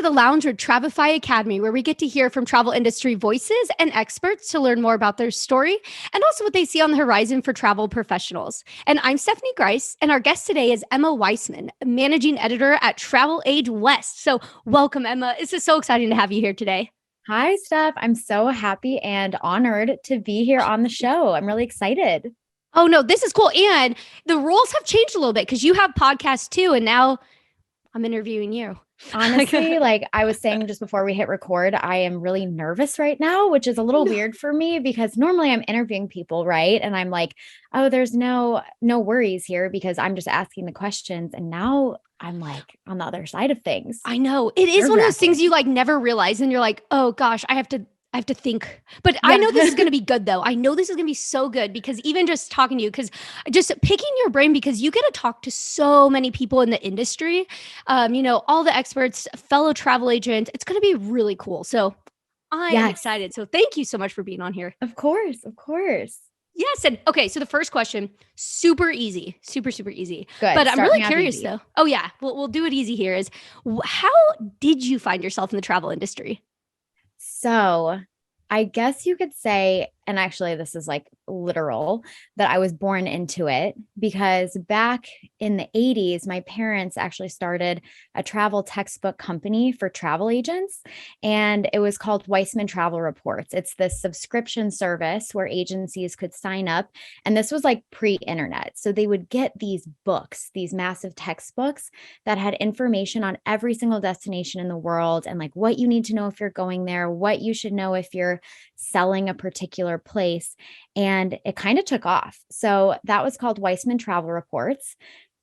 the Lounge with Travefy Academy, where we get to hear from travel industry voices and experts to learn more about their story and also what they see on the horizon for travel professionals. And I'm Stephanie Grice, and our guest today is Emma Weissmann, managing editor at TravelAge West. So welcome, Emma. This is so exciting to have you here today. Hi, Steph. I'm so happy and honored to be here on the show. I'm really excited. Oh, no, this is cool. And the roles have changed a little bit because you have podcasts too, and now I'm interviewing you. Honestly, like I was saying just before we hit record, I am really nervous right now, which is a little weird for me because normally I'm interviewing people, right? And I'm like, oh, there's no worries here because I'm just asking the questions. And now I'm like on the other side of things. I know. It is one of those things you like never realize. And you're like, oh gosh, I have to think. But I know this is going to be good though. I know this is going to be so good because even just talking to you, because just picking your brain, because you get to talk to so many people in the industry, all the experts, fellow travel agents. It's going to be really cool. So I am excited. So thank you so much for being on here. Of course. Of course. Yes. And okay. So the first question, super easy, super easy. Good. But I'm really curious though. Oh yeah. We'll do it easy here is how did you find yourself in the travel industry? So I guess you could say, and actually this is like literal, that I was born into it because back in the 80s, my parents actually started a travel textbook company for travel agents, and it was called Weissmann Travel Reports. It's this subscription service where agencies could sign up, and this was like pre-internet. So they would get these books, these massive textbooks that had information on every single destination in the world and like what you need to know if you're going there, what you should know if you're selling a particular place. And it kind of took off. So that was called Weissmann Travel Reports.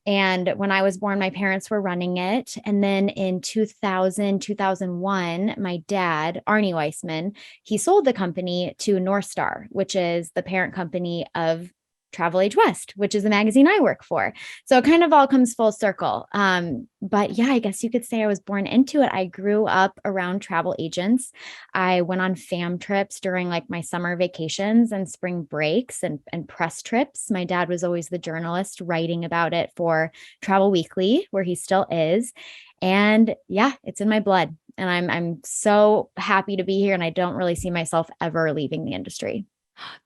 And when I was born, my parents were running it. And then in 2001, my dad, Arnie Weissmann, he sold the company to North Star, which is the parent company of TravelAge West, which is the magazine I work for. So it kind of all comes full circle. But yeah, I guess you could say I was born into it. I grew up around travel agents. I went on fam trips during like my summer vacations and spring breaks and press trips. My dad was always the journalist writing about it for Travel Weekly, where he still is. And yeah, it's in my blood. And I'm so happy to be here. And I don't really see myself ever leaving the industry.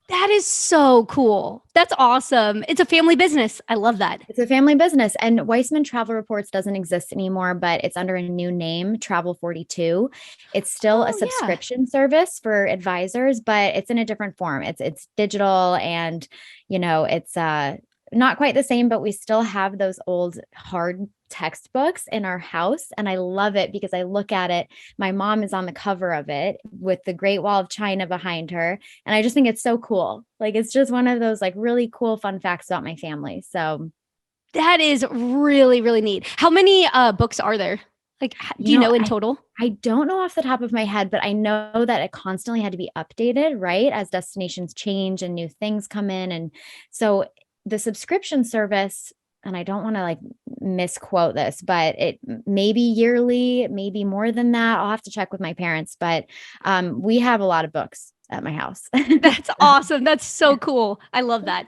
That is so cool. That's awesome. It's a family business. I love that. It's a family business. And Weissmann Travel Reports doesn't exist anymore, but it's under a new name, Travel 42. It's still a subscription service for advisors, but it's in a different form. It's digital and, it's not quite the same, but we still have those old hard textbooks in our house. And I love it because I look at it. My mom is on the cover of it with the Great Wall of China behind her. And I just think it's so cool. Like, it's just one of those like really cool, fun facts about my family. So that is really, really neat. How many books are there? Like, do you know in total? I don't know off the top of my head, but I know that it constantly had to be updated, right? As destinations change and new things come in. And so the subscription service, and I don't want to like misquote this, but it may be yearly, maybe more than that. I'll have to check with my parents, but we have a lot of books at my house. That's awesome. That's so cool. I love that.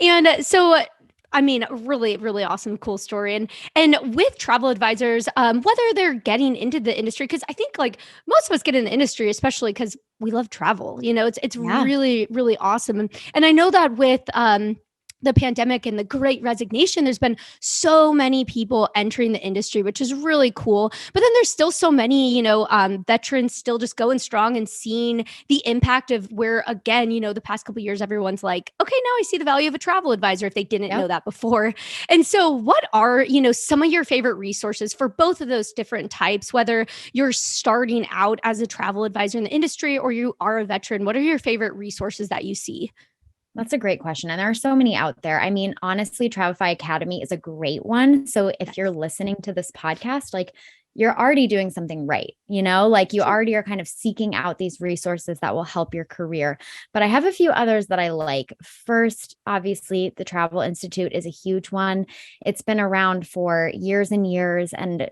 And so, I mean, really, really awesome, cool story. And with travel advisors, whether they're getting into the industry, because I think like most of us get in the industry, especially because we love travel. It's really, really awesome. And I know that with the pandemic and the Great Resignation, there's been so many people entering the industry, which is really cool. But then there's still so many, veterans still just going strong and seeing the impact of where, again, the past couple of years, everyone's like, okay, now I see the value of a travel advisor if they didn't know that before. And so what are, some of your favorite resources for both of those different types, whether you're starting out as a travel advisor in the industry or you are a veteran? What are your favorite resources that you see? That's a great question. And there are so many out there. I mean, honestly, TravelAge Academy is a great one. So if you're listening to this podcast, like you're already doing something right, like you already are kind of seeking out these resources that will help your career. But I have a few others that I like. First, obviously, the Travel Institute is a huge one. It's been around for years and years. And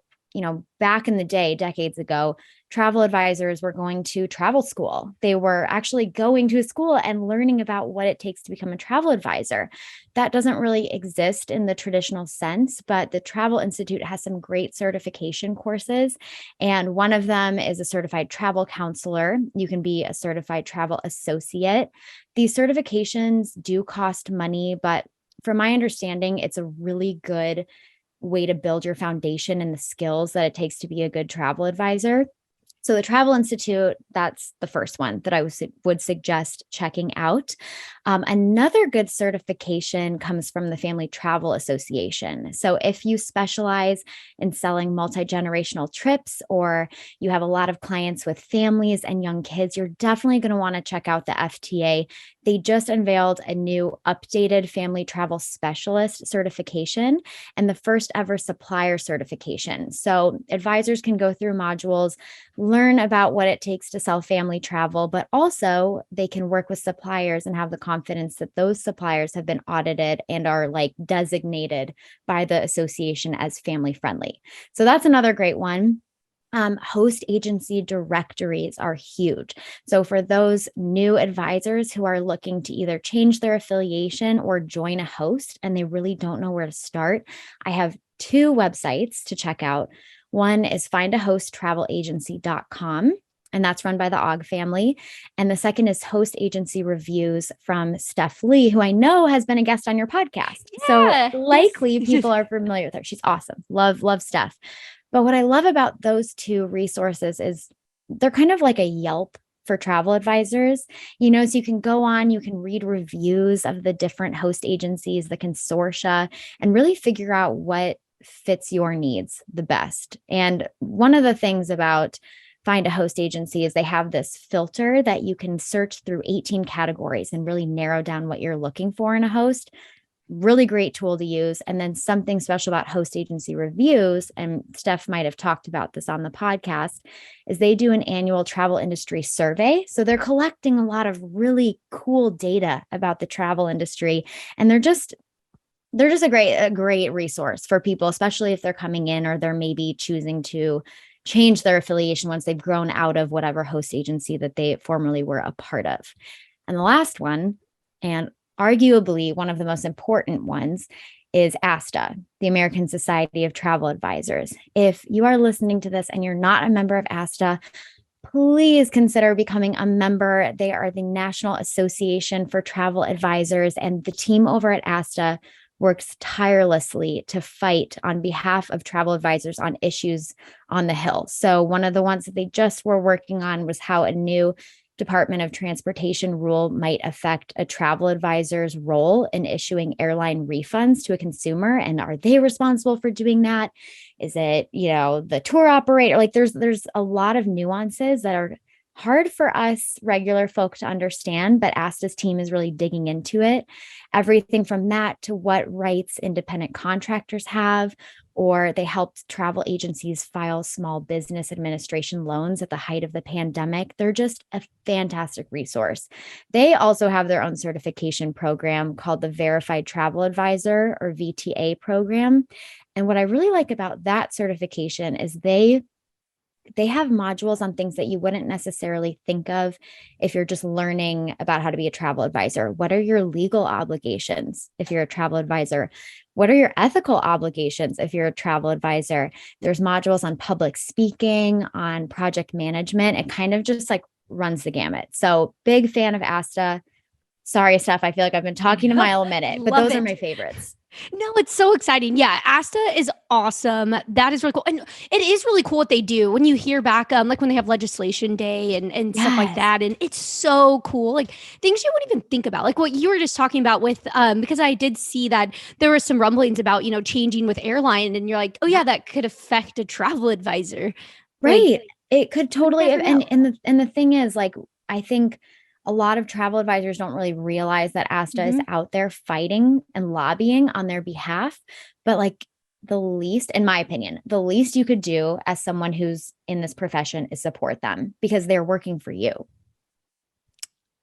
back in the day, decades ago, travel advisors were going to travel school. They were actually going to a school and learning about what it takes to become a travel advisor. That doesn't really exist in the traditional sense, but the Travel Institute has some great certification courses. And one of them is a certified travel counselor. You can be a certified travel associate. These certifications do cost money, but from my understanding, it's a really good way to build your foundation and the skills that it takes to be a good travel advisor. So the Travel Institute, that's the first one that I would suggest checking out. Another good certification comes from the Family Travel Association. So if you specialize in selling multi-generational trips, or you have a lot of clients with families and young kids, you're definitely going to want to check out the FTA. They just unveiled a new updated family travel specialist certification and the first ever supplier certification. So advisors can go through modules, learn about what it takes to sell family travel, but also they can work with suppliers and have the confidence that those suppliers have been audited and are like designated by the association as family friendly. So that's another great one. Host agency directories are huge. So for those new advisors who are looking to either change their affiliation or join a host and they really don't know where to start, I have two websites to check out. One is findahosttravelagency.com, and that's run by the Og family. And the second is Host Agency Reviews from Steph Lee, who I know has been a guest on your podcast. Yeah, So likely yes. people are familiar with her. She's awesome. Love Steph. But what I love about those two resources is they're kind of like a Yelp for travel advisors, so you can go on, you can read reviews of the different host agencies, the consortia, and really figure out what fits your needs the best. And one of the things about Find a Host Agency is they have this filter that you can search through 18 categories and really narrow down what you're looking for in a host. Really great tool to use. And then something special about Host Agency Reviews, and Steph might have talked about this on the podcast, is they do an annual travel industry survey. So they're collecting a lot of really cool data about the travel industry. And they're just a great resource for people, especially if they're coming in or they're maybe choosing to change their affiliation once they've grown out of whatever host agency that they formerly were a part of. And the last one, and arguably one of the most important ones, is ASTA, the American Society of Travel Advisors. If you are listening to this and you're not a member of ASTA, please consider becoming a member. They are the National Association for Travel Advisors, and the team over at ASTA works tirelessly to fight on behalf of travel advisors on issues on the Hill. So one of the ones that they just were working on was how a new Department of Transportation rule might affect a travel advisor's role in issuing airline refunds to a consumer. And are they responsible for doing that? Is it, the tour operator? Like there's a lot of nuances that are hard for us regular folk to understand, but ASTA's team is really digging into it. Everything from that to what rights independent contractors have, or they helped travel agencies file small business administration loans at the height of the pandemic. They're just a fantastic resource. They also have their own certification program called the Verified Travel Advisor, or VTA program. And what I really like about that certification is they have modules on things that you wouldn't necessarily think of if you're just learning about how to be a travel advisor. What are your legal obligations if you're a travel advisor? What are your ethical obligations if you're a travel advisor? There's modules on public speaking, on project management. It kind of just like runs the gamut. So big fan of ASTA. Sorry, Steph, I feel like I've been talking a mile a minute, but those are my favorites. No, it's so exciting. Yeah, ASTA is awesome. That is really cool. And it is really cool what they do when you hear back, like when they have legislation day and stuff like that. And it's so cool. Like things you wouldn't even think about, like what you were just talking about with, because I did see that there were some rumblings about, changing with airline, and you're like, oh yeah, that could affect a travel advisor. Right. Like, it could totally. And the thing is, like, I think a lot of travel advisors don't really realize that ASTA is out there fighting and lobbying on their behalf. But like the least, in my opinion, the least you could do as someone who's in this profession is support them because they're working for you.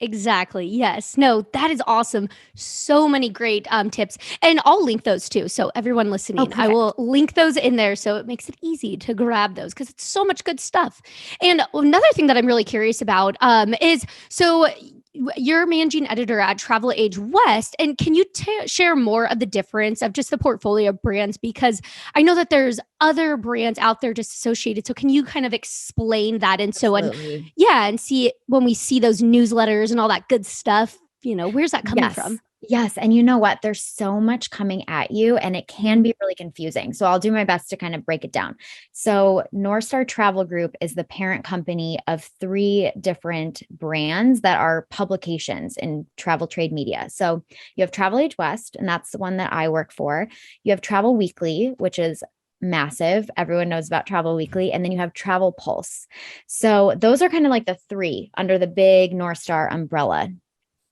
Exactly. Yes. No, that is awesome. So many great tips. And I'll link those too. So everyone Oh, listening, I will perfect. link those in there so it makes it easy to grab those because it's so much good stuff. And another thing that I'm really curious about is you're managing editor at TravelAge West. And can you share more of the difference of just the portfolio of brands? Because I know that there's other brands out there just associated. So can you kind of explain that? And so, and Absolutely. yeah, and see when we see those newsletters and all that good stuff, where's that coming Yes. from? Yes. And you know what? There's so much coming at you and it can Mhm. be really confusing. So I'll do my best to kind of break it down. So North Star Travel Group is the parent company of three different brands that are publications in travel trade media. So you have Travel Age West, and that's the one that I work for. You have Travel Weekly, which is massive. Everyone knows about Travel Weekly. And then you have Travel Pulse. So those are kind of like the three under the big North Star umbrella.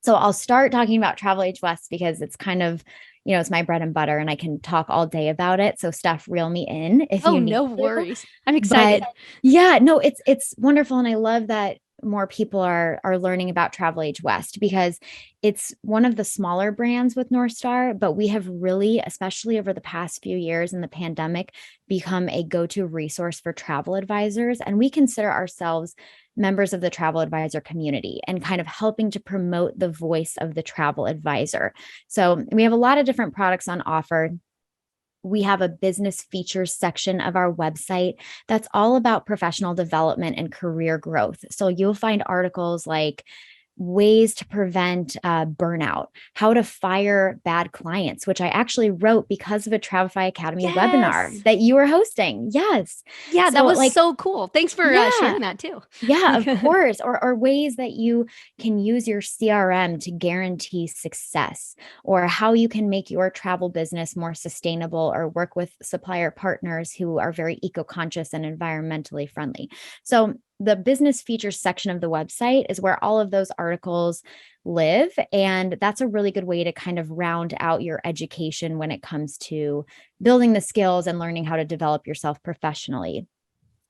So I'll start talking about TravelAge West because it's kind of, it's my bread and butter and I can talk all day about it. So Steph, reel me in if Oh, you need no to. worries. I'm But excited. yeah, no, it's wonderful. And I love that more people are learning about TravelAge West because it's one of the smaller brands with North Star, but we have really, especially over the past few years in the pandemic, become a go-to resource for travel advisors. And we consider ourselves members of the travel advisor community and kind of helping to promote the voice of the travel advisor. So we have a lot of different products on offer. We have a business features section of our website that's all about professional development and career growth. So you'll find articles like ways to prevent burnout, how to fire bad clients, which I actually wrote because of a Travify Academy webinar Yes. that you were hosting. Yes. Yeah, So, that was like, so cool. Thanks for yeah, sharing that too. yeah, of course. Or ways that you can use your CRM to guarantee success, or how you can make your travel business more sustainable or work with supplier partners who are very eco-conscious and environmentally friendly. So the business features section of the website is where all of those articles live. And that's a really good way to kind of round out your education when it comes to building the skills and learning how to develop yourself professionally.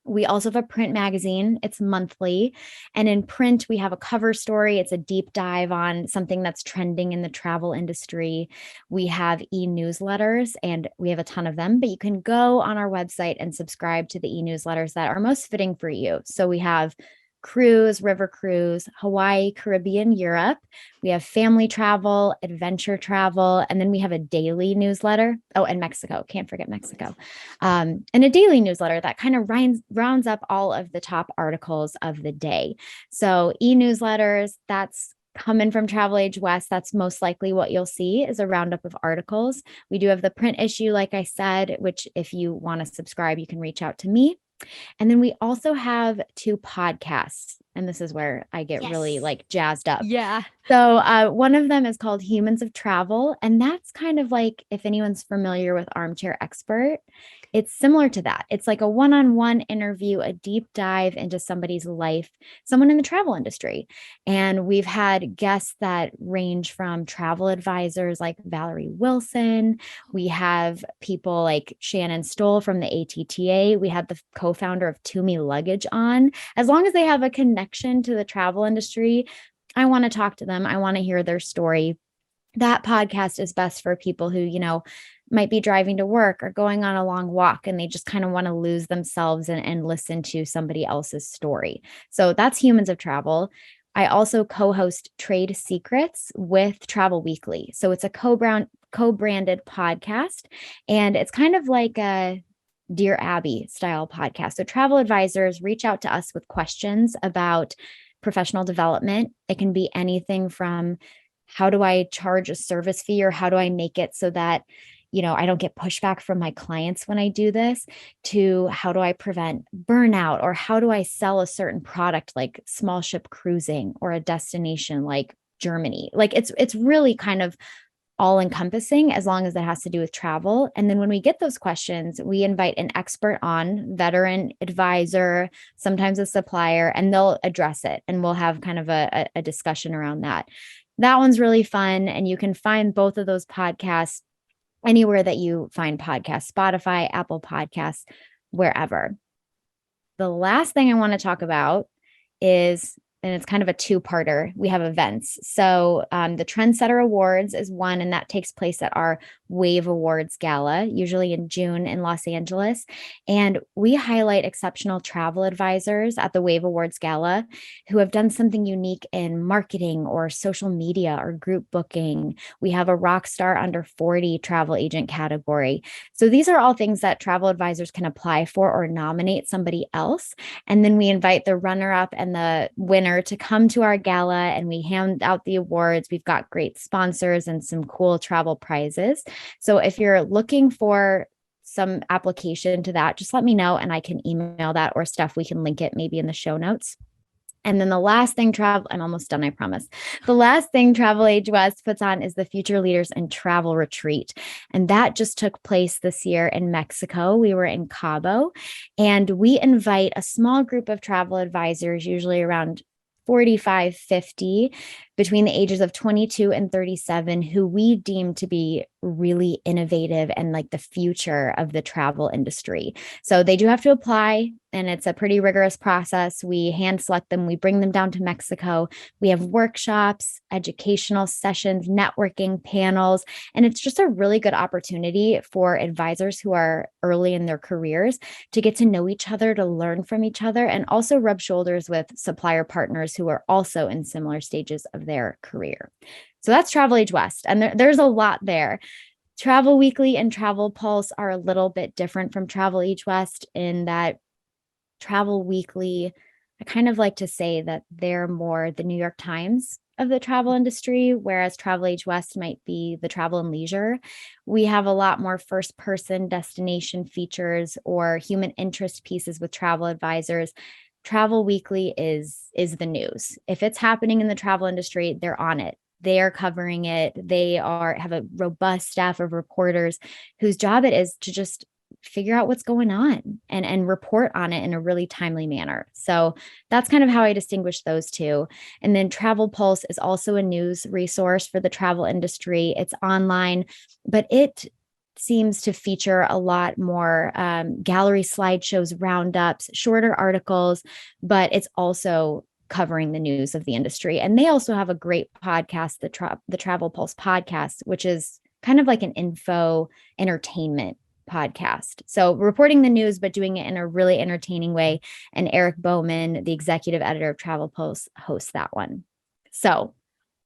We also have a print magazine. It's monthly. And in print, we have a cover story. It's a deep dive on something that's trending in the travel industry. We have e-newsletters, and we have a ton of them, but you can go on our website and subscribe to the e-newsletters that are most fitting for you. So we have cruise, river cruise, Hawaii, Caribbean, Europe. We have family travel, adventure travel, and then we have a daily newsletter. Oh, and Mexico. Can't forget Mexico. And a daily newsletter that kind of rounds up all of the top articles of the day. So e-newsletters, that's coming from TravelAge West. That's most likely what you'll see is a roundup of articles. We do have the print issue, like I said, which if you want to subscribe, you can reach out to me. And then we also have two podcasts. And this is where I get really Yes. like jazzed up. Yeah. So one of them is called Humans of Travel. And that's kind of like, if anyone's familiar with Armchair Expert, it's similar to that. It's like a one-on-one interview, a deep dive into somebody's life, someone in the travel industry. And we've had guests that range from travel advisors like Valerie Wilson. We have people like Shannon Stoll from the ATTA. We had the co-founder of Toomey Luggage on. As long as they have a connection to the travel industry, I want to talk to them. I want to hear their story. That podcast is best for people who, might be driving to work or going on a long walk and they just kind of want to lose themselves and listen to somebody else's story. So that's Humans of Travel. I also co-host Trade Secrets with Travel Weekly. So it's a co-branded podcast, and it's kind of like a Dear Abby style podcast. So travel advisors reach out to us with questions about professional development. It can be anything from how do I charge a service fee, or how do I make it so that I don't get pushback from my clients when I do this, to how do I prevent burnout, or how do I sell a certain product like small ship cruising or a destination like Germany. Like it's really kind of all encompassing as long as it has to do with travel. And then when we get those questions, we invite an expert on, veteran advisor, sometimes a supplier, and they'll address it. And we'll have kind of a discussion around that. That one's really fun. And you can find both of those podcasts anywhere that you find podcasts, Spotify, Apple Podcasts, wherever. The last thing I want to talk about is and it's kind of a two-parter. We have events. So the Trendsetter Awards is one, and that takes place at our Wave Awards Gala, usually in June in Los Angeles. And we highlight exceptional travel advisors at the Wave Awards Gala who have done something unique in marketing or social media or group booking. We have a rock star under 40 travel agent category. So these are all things that travel advisors can apply for or nominate somebody else. And then we invite the runner-up and the winner to come to our gala, and we hand out the awards. We've got great sponsors and some cool travel prizes. So if you're looking for some application to that, just let me know and I can email that, or stuff we can link it maybe in the show notes. And then the last thing I'm almost done, I promise. The last thing TravelAge West puts on is the Future Leaders in Travel Retreat. And that just took place this year in Mexico. We were in Cabo, and we invite a small group of travel advisors, usually around 45, 50, between the ages of 22 and 37, who we deem to be really innovative and like the future of the travel industry. So they do have to apply, and it's a pretty rigorous process. We hand select them, we bring them down to Mexico. We have workshops, educational sessions, networking panels, and it's just a really good opportunity for advisors who are early in their careers to get to know each other, to learn from each other, and also rub shoulders with supplier partners who are also in similar stages of their career. So that's TravelAge West. And there's a lot there. Travel Weekly and Travel Pulse are a little bit different from TravelAge West in that Travel Weekly, I kind of like to say that they're more the New York Times of the travel industry, whereas TravelAge West might be the travel and leisure. We have a lot more first person destination features or human interest pieces with travel advisors. Travel Weekly is the news. If it's happening in the travel industry, they're on it. They are covering it. They have a robust staff of reporters whose job it is to just figure out what's going on and report on it in a really timely manner. So that's kind of how I distinguish those two. And then Travel Pulse is also a news resource for the travel industry. It's online, but it seems to feature a lot more gallery slideshows, roundups, shorter articles, but it's also covering the news of the industry. And they also have a great podcast, the Travel Pulse podcast, which is kind of like an info entertainment podcast. So reporting the news, but doing it in a really entertaining way. And Eric Bowman, the executive editor of Travel Pulse, hosts that one. So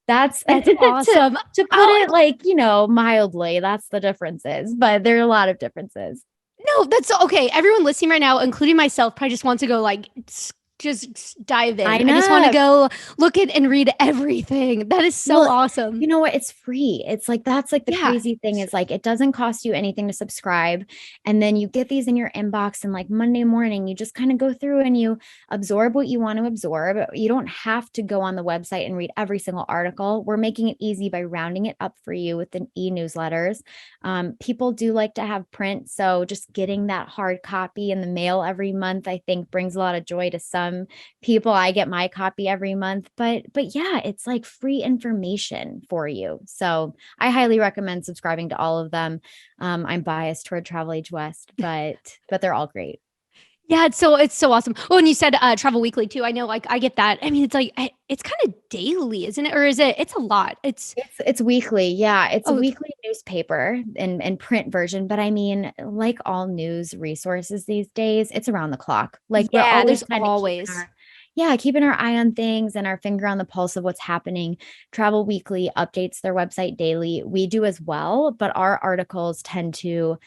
that's awesome. to put it like, mildly, that's the differences, but there are a lot of differences. No, that's okay. Everyone listening right now, including myself, probably just wants to go like just dive in. I just want to go look at and read everything. That is so awesome. You know what? It's free. It's like, that's like the crazy thing is like, it doesn't cost you anything to subscribe. And then you get these in your inbox, and like Monday morning, you just kind of go through and you absorb what you want to absorb. You don't have to go on the website and read every single article. We're making it easy by rounding it up for you with the e-newsletters. People do like to have print. So just getting that hard copy in the mail every month, I think brings a lot of joy to some people. I get my copy every month, but yeah, it's like free information for you. So I highly recommend subscribing to all of them. I'm biased toward TravelAge West, but they're all great. Yeah, it's so awesome. Oh, and you said Travel Weekly too. I know, like I get that. I mean, it's like it's kind of daily, isn't it? Or is it? It's a lot. It's weekly. Yeah, it's a weekly newspaper and print version. But I mean, like all news resources these days, it's around the clock. Like we're always keeping our eye on things and our finger on the pulse of what's happening. Travel Weekly updates their website daily. We do as well, but our articles tend to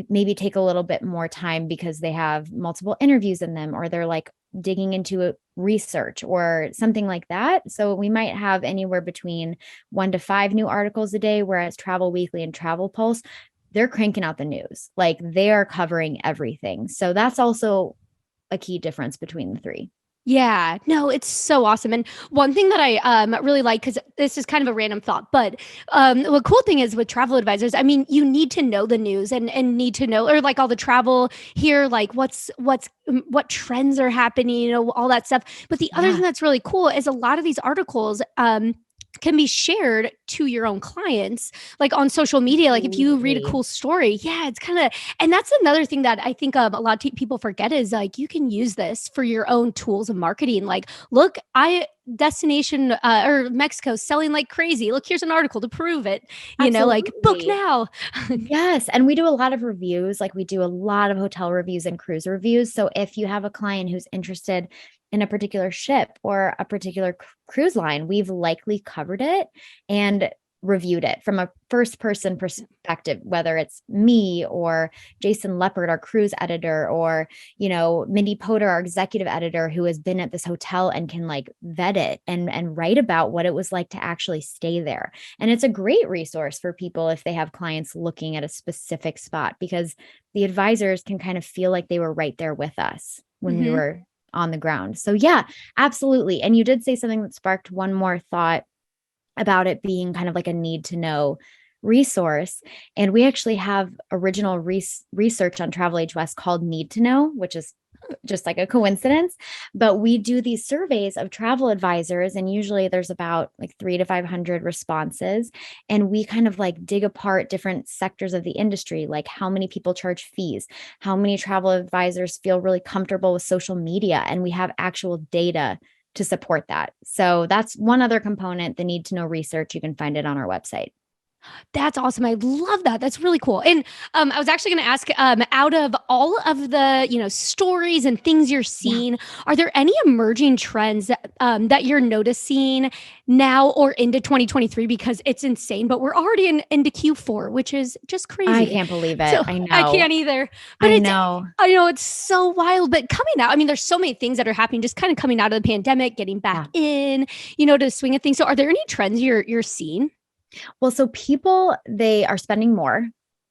maybe take a little bit more time because they have multiple interviews in them, or they're like digging into research or something like that. So we might have anywhere between 1 to 5 new articles a day, whereas Travel Weekly and Travel Pulse, they're cranking out the news. Like they are covering everything. So that's also a key difference between the three. Yeah, no, it's so awesome. And one thing that I really like, because this is kind of a random thought, but the cool thing is with travel advisors, I mean, you need to know the news and need to know, or like all the travel here, like what trends are happening, all that stuff. But the other thing that's really cool is a lot of these articles can be shared to your own clients, like on social media. Like if you read a Absolutely. cool story, yeah, it's kind of, and that's another thing that I think a lot of people forget is like you can use this for your own tools of marketing. Like, look, I destination or Mexico selling like crazy. Look, here's an article to prove it. Like book Absolutely. now. Yes. And we do a lot of reviews. Like we do a lot of hotel reviews and cruise reviews. So if you have a client who's interested in a particular ship or a particular cruise line, we've likely covered it and reviewed it from a first person perspective, whether it's me or Jason Leopard, our cruise editor, or, Mindy Potter, our executive editor, who has been at this hotel and can like vet it and write about what it was like to actually stay there. And it's a great resource for people if they have clients looking at a specific spot, because the advisors can kind of feel like they were right there with us when we Mm-hmm. were on the ground. So yeah, absolutely. And you did say something that sparked one more thought about it being kind of like a need to know resource. And we actually have original research on TravelAge West called Need to Know, which is just like a coincidence. But we do these surveys of travel advisors, and usually there's about like 300 to 500 responses. And we kind of like dig apart different sectors of the industry, like how many people charge fees, how many travel advisors feel really comfortable with social media. And we have actual data to support that. So that's one other component, the need to know research. You can find it on our website. That's awesome. I love that. That's really cool. And I was actually going to ask, out of all of the stories and things you're Yeah. seeing, are there any emerging trends that you're noticing now or into 2023? Because it's insane, but we're already into Q4, which is just I crazy. can't believe it. So I I know. can't either. But I it's know. I know it's so wild. But coming out, I mean, there's so many things that are happening. Just kind of coming out of the pandemic, getting back Yeah. in, to the swing of things. So, are there any trends you're seeing? Well, so people, they are spending more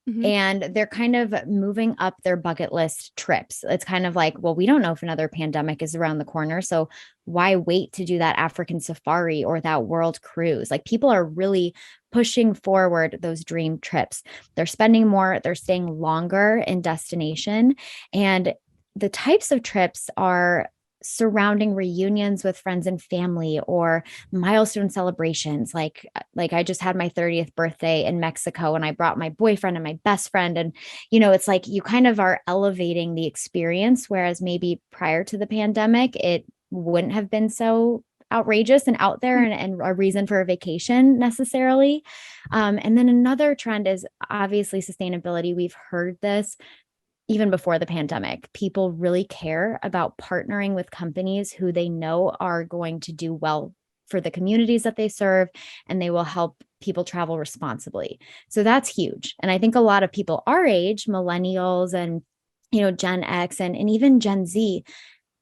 Hmm. and they're kind of moving up their bucket list trips. It's kind of like, well, we don't know if another pandemic is around the corner. So why wait to do that African safari or that world cruise? Like people are really pushing forward those dream trips. They're spending more, they're staying longer in destination. And the types of trips are surrounding reunions with friends and family or milestone celebrations, like I just had my 30th birthday in Mexico and I brought my boyfriend and my best friend. And it's like you kind of are elevating the experience, whereas maybe prior to the pandemic it wouldn't have been so outrageous and out there and a reason for a vacation necessarily. And then another trend is obviously sustainability. We've heard this even before the pandemic. People really care about partnering with companies who they know are going to do well for the communities that they serve, and they will help people travel responsibly. So that's huge. And I think a lot of people our age, millennials and Gen X and even Gen Z,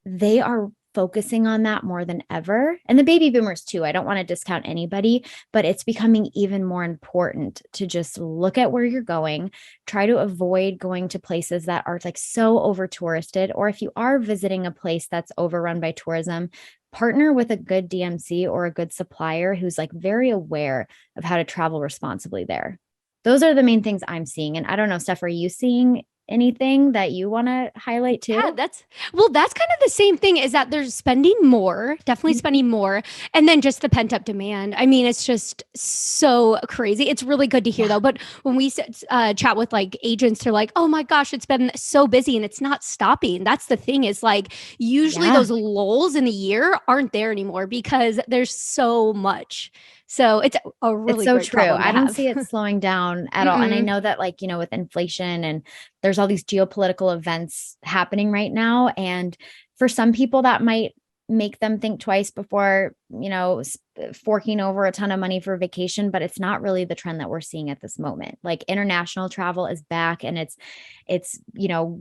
they are focusing on that more than ever. And the baby boomers too. I don't want to discount anybody, but it's becoming even more important to just look at where you're going, try to avoid going to places that are like so over touristed, or if you are visiting a place that's overrun by tourism, partner with a good DMC or a good supplier who's like very aware of how to travel responsibly there. Those are the main things I'm seeing. And I don't know, Steph, are you seeing anything that you want to highlight Yeah, too? that's kind of the same thing, is that they're spending more, definitely Mhm. spending more, and then just the pent up demand. I mean, it's just so crazy. It's really good to hear Yeah. though. But when we chat with like agents, they're like, "Oh my gosh, it's been so busy and it's not stopping." That's the thing, is like usually Yeah. those lulls in the year aren't there anymore because there's so much. So it's a It's really so great true. problem to I don't have. see it slowing down at all. And I Mm-mm. know that, like, with inflation and there's all these geopolitical events happening right now. And for some people, that might make them think twice before, forking over a ton of money for vacation. But it's not really the trend that we're seeing at this moment. Like, international travel is back and it's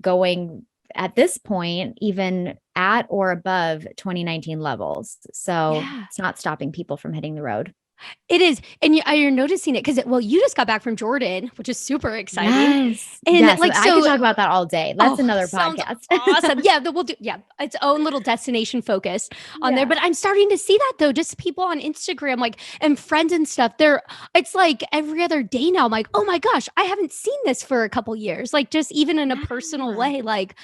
going at this point even at or above 2019 levels. So Yeah. it's not stopping people from hitting the road. It is, and you're noticing it because well, you just got back from Jordan, which is super exciting, Yes. and Yes. like I could so. talk about that all day. That's Oh, another sounds podcast. awesome! Yeah, we'll do its own little destination focus on there. Yeah. But I'm starting to see that though, just people on Instagram, like and friends and stuff. It's like every other day now. I'm like, oh my gosh, I haven't seen this for a couple years. Like just even in a personal Yeah. way, like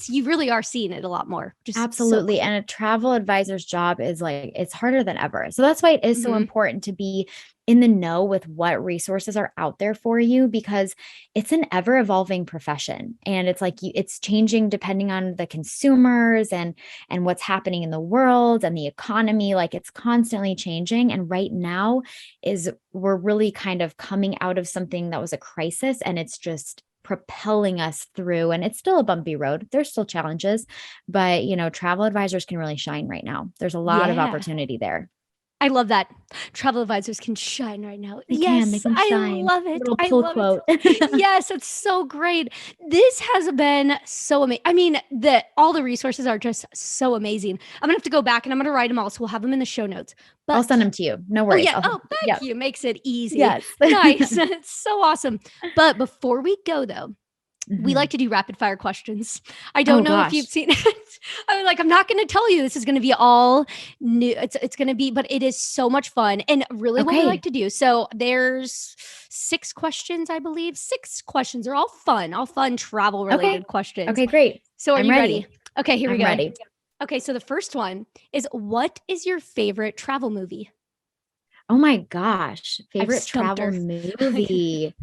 you really are seeing it a lot more. Just so Absolutely. cool. And a travel advisor's job is like, it's harder than ever. So that's why it is so Mhm. important to be in the know with what resources are out there for you, because it's an ever evolving profession. And it's like it's changing depending on the consumers and what's happening in the world and the economy. Like it's constantly changing. And right now is we're really kind of coming out of something that was a crisis, and it's just propelling us through. And it's still a bumpy road. There's still challenges, but travel advisors can really shine right now. There's a lot of Yeah. opportunity there. I love that. Travel advisors can shine right now. They Yes, can I shine. love it. Little I pull love it. quote. Yes, it's so great. This has been so amazing. I mean, all the resources are just so amazing. I'm gonna have to go back and I'm gonna write them all, so we'll have them in the show notes. I'll send But them to you. No oh worries. yeah, oh thank Yep. you. Makes it easy. Yes. Nice. It's so awesome. But before we go though, we Mhm. like to do rapid fire questions. I don't Oh know if you've gosh. seen it. I'm not going to tell you this is going to be all new. It's going to be, but it is so much fun and really what we like Okay. to do. So there's 6 questions, I believe. 6 questions. They're all fun travel Okay. related questions. Okay, great. So are I'm you ready? ready. Okay, here we I'm go. ready. Okay, so the first one is, what is your favorite travel movie? Oh my gosh. I've Favorite stumped travel her. movie.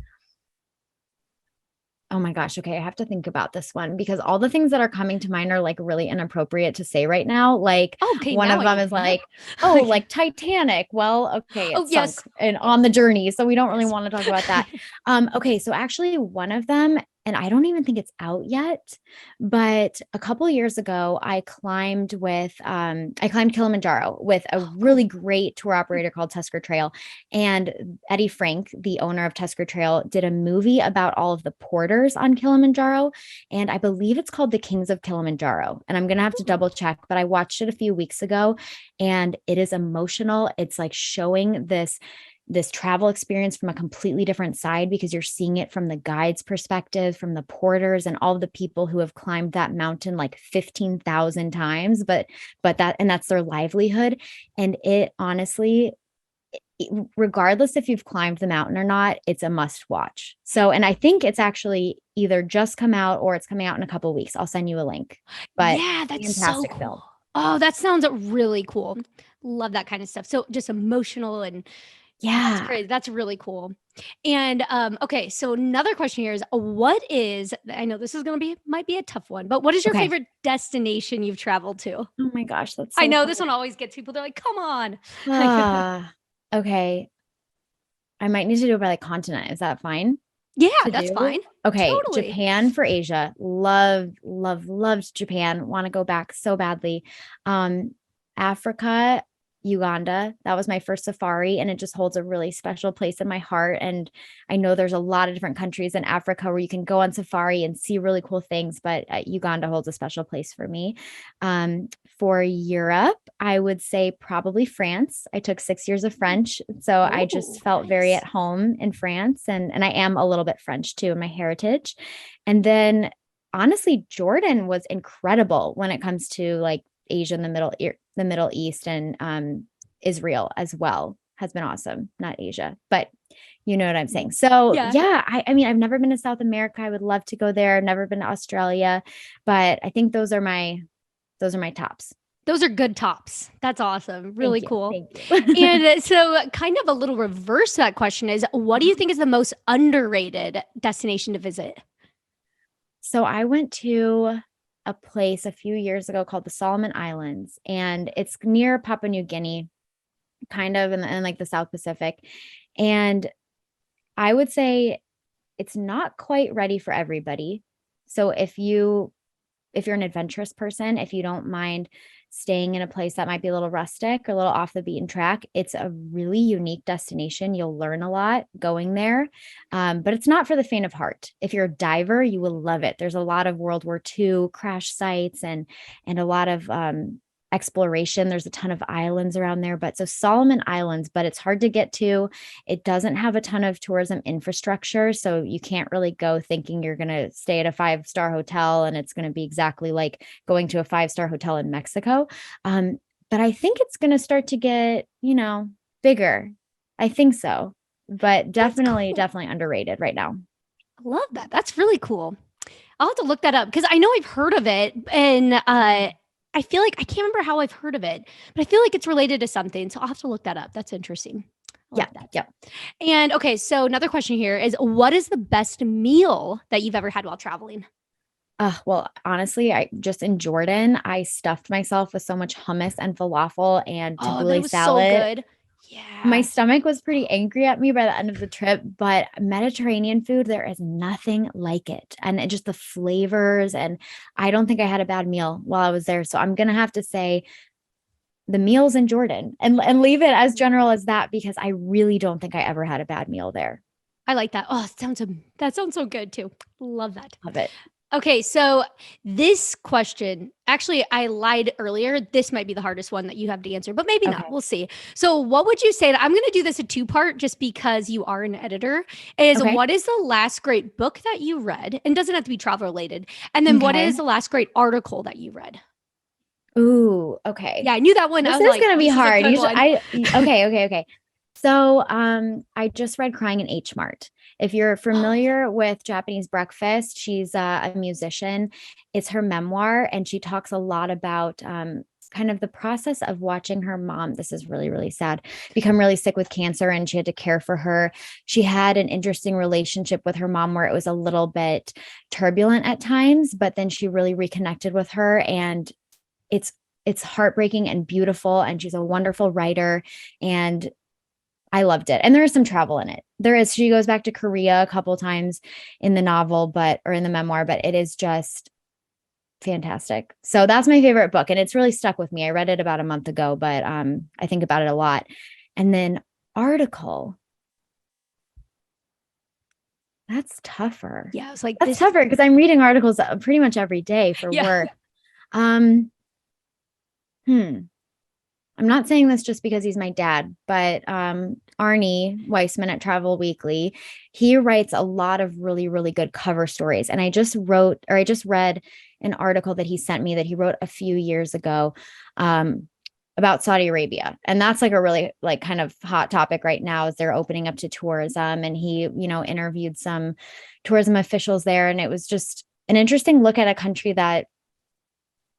Oh my gosh. Okay. I have to think about this one because all the things that are coming to mind are like really inappropriate to say right now. Like Okay, one now of I them need is to know. like, oh, like Titanic. Well, okay, Oh it sunk yes. and on the journey. So we don't really Yes. want to talk about that. Okay. So actually one of them, and I don't even think it's out yet, but a couple years ago, I climbed Kilimanjaro with a Oh, cool. really great tour operator called Tusker Trail. And Eddie Frank, the owner of Tusker Trail, did a movie about all of the porters on Kilimanjaro. And I believe it's called The Kings of Kilimanjaro. And I'm going to have to Ooh. double check, but I watched it a few weeks ago and it is emotional. It's like showing this travel experience from a completely different side because you're seeing it from the guide's perspective, from the porters and all the people who have climbed that mountain like 15,000 times, but that's their livelihood. And it honestly, regardless if you've climbed the mountain or not, it's a must watch. So, and I think it's actually either just come out or it's coming out in a couple of weeks. I'll send you a link. But Yeah, that's so fantastic cool. film. Oh, that sounds really cool. Love that kind of stuff. So just emotional and that's Yeah. crazy. That's really cool. And okay, so another question here is, what is, I know this is going to be might be a tough one, but what is your Okay. favorite destination you've traveled to? Oh my gosh, that's I so know hard. this one always gets people. They're like, "Come on." Okay. I might need to do it by like continent. Is that fine Yeah, to that's do? fine. Okay, Totally. Japan for Asia. Loved Japan. Want to go back so badly. Africa, Uganda. That was my first safari, and it just holds a really special place in my heart. And I know there's a lot of different countries in Africa where you can go on safari and see really cool things, but Uganda holds a special place for me. For Europe, I would say probably France. I took 6 years of French, so I Oh, just felt very nice. at home in France, and I am a little bit French too in my heritage. And then honestly, Jordan was incredible when it comes to like Asia and the Middle East, and Israel as well has been awesome. Not Asia, but you know what I'm saying. So Yeah. yeah, I mean, I've never been to South America. I would love to go there. Never been to Australia, but I think those are my tops. Those are good tops. That's awesome. Really Thank you. cool. Thank you. And so, kind of a little reverse to that question is, what do you think is the most underrated destination to visit? So I went to a place a few years ago called the Solomon Islands, and it's near Papua New Guinea, kind of in like the South Pacific. And I would say it's not quite ready for everybody. So if you're an adventurous person, if you don't mind staying in a place that might be a little rustic or a little off the beaten track, it's a really unique destination. You'll learn a lot going there, but it's not for the faint of heart. If you're a diver, you will love it. There's a lot of World War II crash sites and a lot of exploration. There's a ton of islands around there, but so Solomon Islands, but it's hard to get to. It doesn't have a ton of tourism infrastructure, so you can't really go thinking you're going to stay at a 5-star hotel and it's going to be exactly like going to a 5-star hotel in Mexico. Um, but I think it's going to start to get, bigger. I think so, but That's definitely, cool. definitely underrated right now. I love that. That's really cool. I'll have to look that up because I know I've heard of it, and I feel like I can't remember how I've heard of it, but I feel like it's related to something. So I'll have to look that up. That's interesting. I Yeah. like that. Yeah. And okay, so another question here is, what is the best meal that you've ever had while traveling? Well, honestly, I just in Jordan, I stuffed myself with so much hummus and falafel and Oh, that tabbouleh was so salad. good. My Yeah. stomach was pretty angry at me by the end of the trip, but Mediterranean food, there is nothing like it. And just the flavors. And I don't think I had a bad meal while I was there. So I'm going to have to say the meals in Jordan and leave it as general as that because I really don't think I ever had a bad meal there. I like that. Oh, that sounds so good too. Love that. Love it. Okay, so this question, actually, I lied earlier. This might be the hardest one that you have to answer, but maybe not. Okay. We'll see. So, what would you say? I'm going to do this a two-part just because you are an editor. Is Okay. what is the last great book that you read? And doesn't have to be travel related. And then what Okay. is the last great article that you read? Ooh, okay. Yeah, I knew that one. I This was is like, gonna be this is a hard. good Usually one. I okay, okay, okay. So I just read Crying in H Mart. If you're Oh, yeah. familiar with Japanese Breakfast, she's a musician. It's her memoir, and she talks a lot about kind of the process of watching her mom. This is really, really sad, become really sick with cancer, and she had to care for her. She had an interesting relationship with her mom where it was a little bit turbulent at times, but then she really reconnected with her, and it's it's heartbreaking and beautiful, and she's a wonderful writer, and I loved it. And there is some travel in it. There is, she goes back to Korea a couple times in the novel, but or in the memoir, but it is just fantastic. So that's my favorite book, and it's really stuck with me. I read it about a month ago, but I think about it a lot. And then article, that's tougher. Yeah, I was like, That's this. tougher because I'm reading articles pretty much every day for Yeah. work. Um, hmm. I'm not saying this just because he's my dad, but Arnie Weissman at Travel Weekly, he writes a lot of really, really good cover stories. And I just read an article that he sent me that he wrote a few years ago about Saudi Arabia. And that's like a really like kind of hot topic right now as they're opening up to tourism. And he, interviewed some tourism officials there. And it was just an interesting look at a country that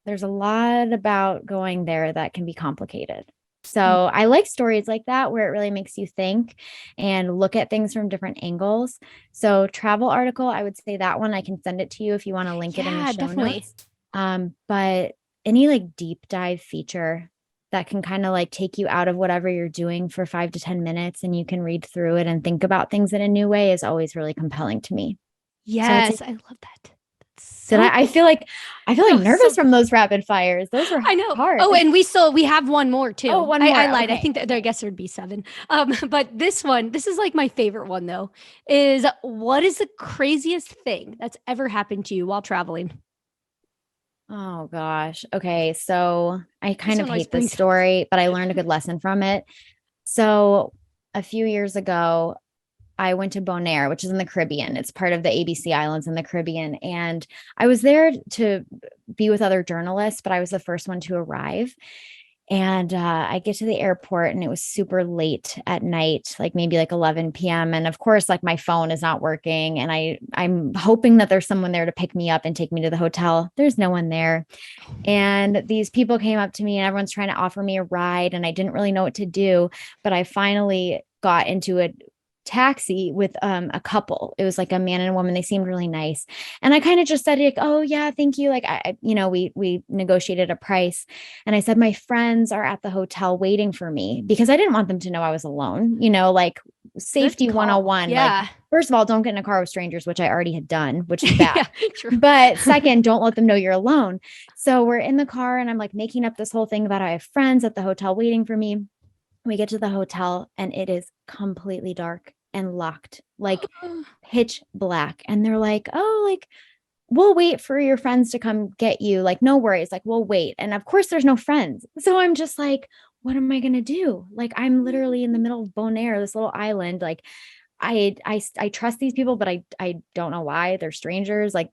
there's a lot about going there that can be complicated. So I like stories like that where it really makes you think and look at things from different angles. So travel article, I would say that one. I can send it to you if you want to link it in the Yeah, show definitely. notes. But any like deep dive feature that can kind of like take you out of whatever you're doing for 5 to 10 minutes and you can read through it and think about things in a new way is always really compelling to me. So I would say Yes, I love that. That's did so I? cool. I feel like No, so nervous from those rapid fires. Those were I know. hard. Oh, and we have one more Oh, too. one I more. lied. I Okay. think that I guess there'd be seven. But this is like my favorite one though. Is what is the craziest thing that's ever happened to you while traveling? Oh gosh. Okay. So I This kind of one always hate this brings. story, but I learned a good lesson from it. So a few years ago, I went to Bonaire, which is in the Caribbean. It's part of the ABC Islands in the Caribbean. And I was there to be with other journalists, but I was the first one to arrive. And I get to the airport and it was super late at night, like maybe like 11 p.m. And of course, like my phone is not working. And I'm hoping that there's someone there to pick me up and take me to the hotel. There's no one there. And these people came up to me and everyone's trying to offer me a ride. And I didn't really know what to do. But I finally got into a taxi with a couple. It was like a man and a woman. They seemed really nice. And I kind of just said like, "Oh yeah, thank you." Like we negotiated a price. And I said my friends are at the hotel waiting for me because I didn't want them to know I was alone. Like Good safety call. 101. Like Yeah. first of all, don't get in a car with strangers, which I already had done, which is bad. Yeah. True. But second, don't let them know you're alone. So we're in the car and I'm like making up this whole thing about I have friends at the hotel waiting for me. We get to the hotel and it is completely dark and locked, like pitch black. And they're like, "Oh, like we'll wait for your friends to come get you. Like, no worries. Like, we'll wait." And of course, there's no friends. So I'm just like, what am I going to do? Like, I'm literally in the middle of Bonaire, this little island. Like, I trust these people, but I don't know why they're strangers. Like,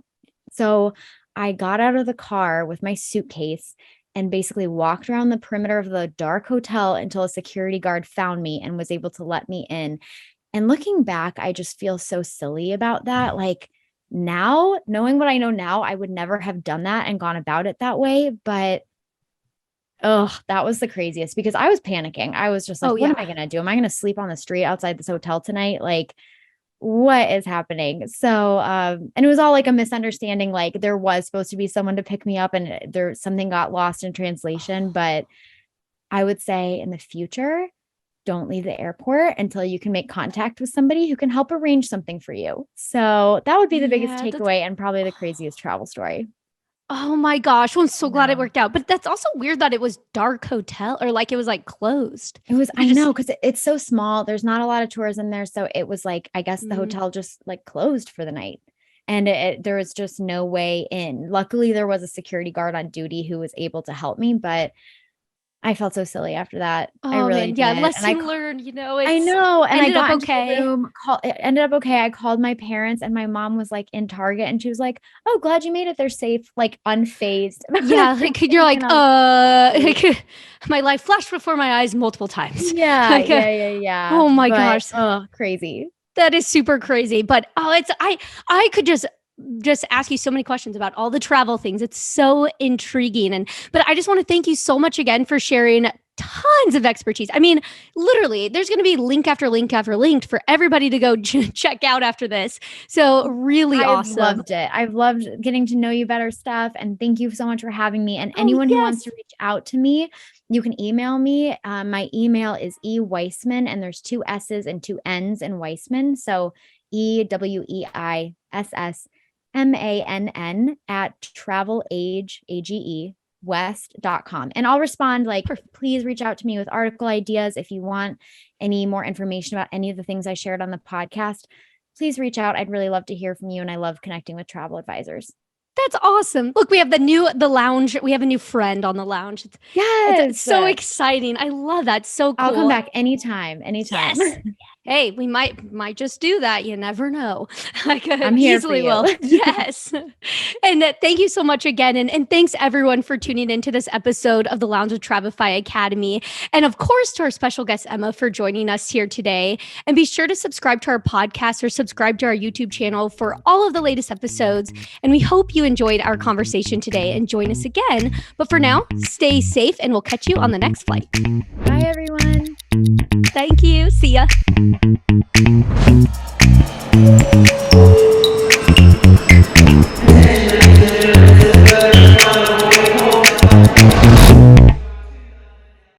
so I got out of the car with my suitcase and basically walked around the perimeter of the dark hotel until a security guard found me and was able to let me in. And looking back, I just feel so silly about that. Like, now, knowing what I know now, I would never have done that and gone about it that way. But oh, that was the craziest because I was panicking. I was just like, Oh, what am yeah. I going to do? Am I going to sleep on the street outside this hotel tonight? Like, what is happening? So, and it was all like a misunderstanding. Like there was supposed to be someone to pick me up and there something got lost in translation. But I would say in the future, don't leave the airport until you can make contact with somebody who can help arrange something for you. So that would be the biggest Yeah, that's takeaway and probably the craziest travel story. oh my gosh. Well, I'm so glad it No. worked out. But that's also weird that it was dark hotel or like it was like closed. It was, You could I just know, because it's so small. There's not a lot of tourism there. So it was like, I guess the mm, hotel just like closed for the night. And there was just no way in. Luckily, there was a security guard on duty who was able to help me, but I felt so silly after that. I oh really man, yeah, did. And lesson learned, I it's know. And I ended up got into the okay. room, it ended up okay. I called my parents and my mom was like in Target and she was like, "Oh, glad you made it there safe," like unfazed about Yeah, like you're everything. like, And I was like, my life flashed before my eyes multiple times. yeah, Like, yeah. oh my But gosh, oh, crazy. that is super crazy. But it's I could just ask you so many questions about all the travel things. It's so intriguing. And but I just want to thank you so much again for sharing tons of expertise. I mean, literally, there's going to be link after link after link for everybody to go check out after this. So really I've awesome. loved it. I've loved getting to know you better, Steph. And thank you so much for having me. And Oh anyone who wants yes. to reach out to me, you can email me. My email is eweissmann, and there's two S's and two N's in Weissmann. So EWEISSMANN at TravelAge West.com. And I'll respond like, Perfect. please reach out to me with article ideas if you want any more information about any of the things I shared on the podcast. Please reach out. I'd really love to hear from you. And I love connecting with travel advisors. That's awesome. Look, we have the lounge. We have a new friend on the lounge. It's Yes. so exciting. I love that. So I'll come cool. back anytime. Anytime. Yes. Hey, we might just do that. You never know. I could I'm here for easily you. will. Yes. And thank you so much again. And thanks everyone for tuning into this episode of the Lounge with Travefy Academy. And of course, to our special guest, Emma, for joining us here today. And be sure to subscribe to our podcast or subscribe to our YouTube channel for all of the latest episodes. And we hope you enjoyed our conversation today and join us again. But for now, stay safe and we'll catch you on the next flight. Bye, everyone. Thank you. See ya.